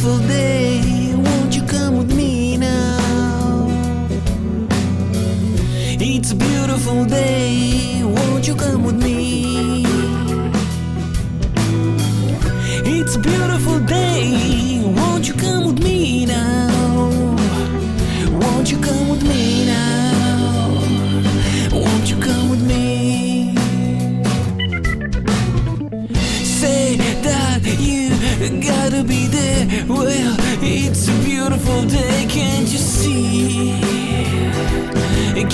beautiful day, won't you come with me now? It's a beautiful day, won't you come with me? It's a beautiful day, won't you come with me now? Won't you come with me now? Won't you come with me? Say that you gotta be there. Well, it's a beautiful day, can't you see?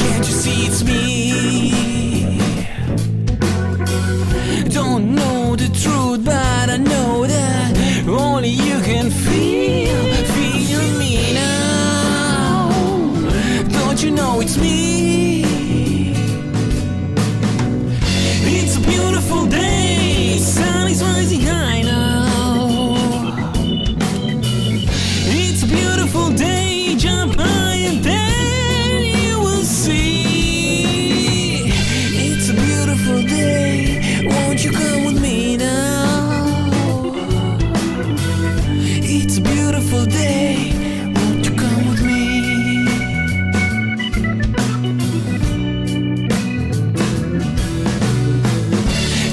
Can't you see it's me? Don't know the truth, but I know that only you can feel me now. Don't you know it's me? It's a beautiful day, sun is rising high now. It's a beautiful day, jump high and then you will see. It's a beautiful day, won't you come with me now? It's a beautiful day, won't you come with me?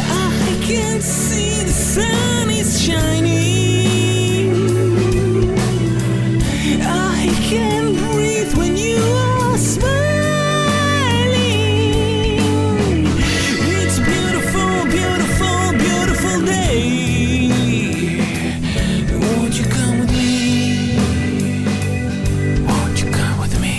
I can see the sun is shining. I can breathe when you are smiling. It's a beautiful, beautiful, beautiful day. Won't you come with me? Won't you come with me?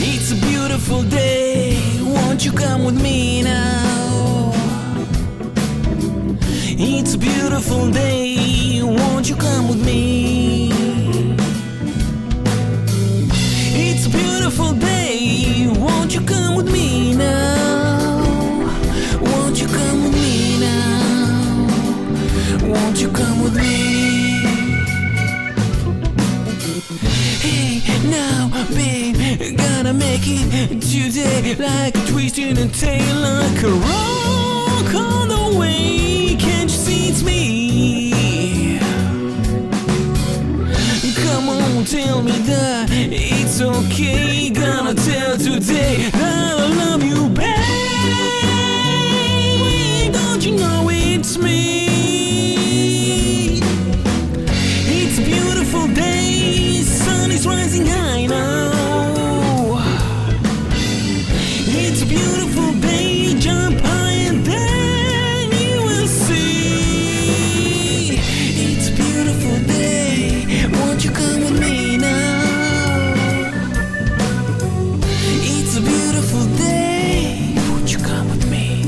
It's a beautiful day, won't you come with me now? It's a beautiful day, won't you come with me? It's a beautiful day, won't you come with me now? Won't you come with me now? Won't you come with me? Hey, now, babe, gonna make it today. Like a twist in a tail, like a rock on the way. Can't you see it's me? Come on, tell me that it's okay. Gonna tell today that I love you, babe. Don't you know it's me? It's a beautiful day, sun is rising high now. It's a beautiful day, jump high and then you will see. It's a beautiful day, won't you come with me now? It's a beautiful day, won't you come with me?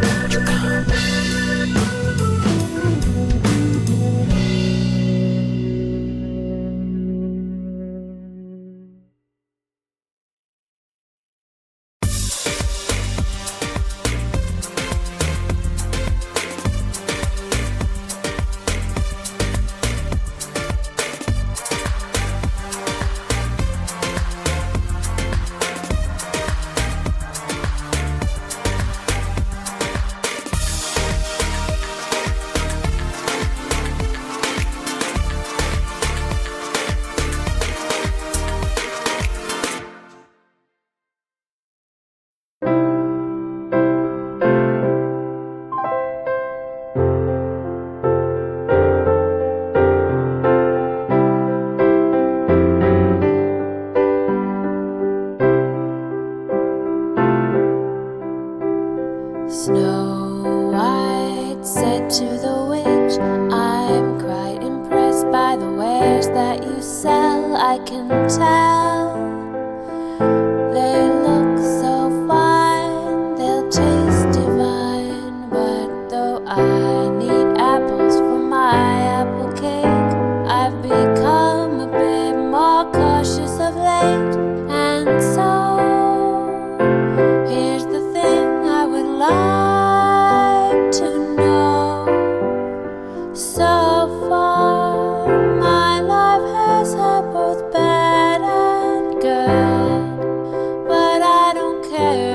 Won't you come? hair.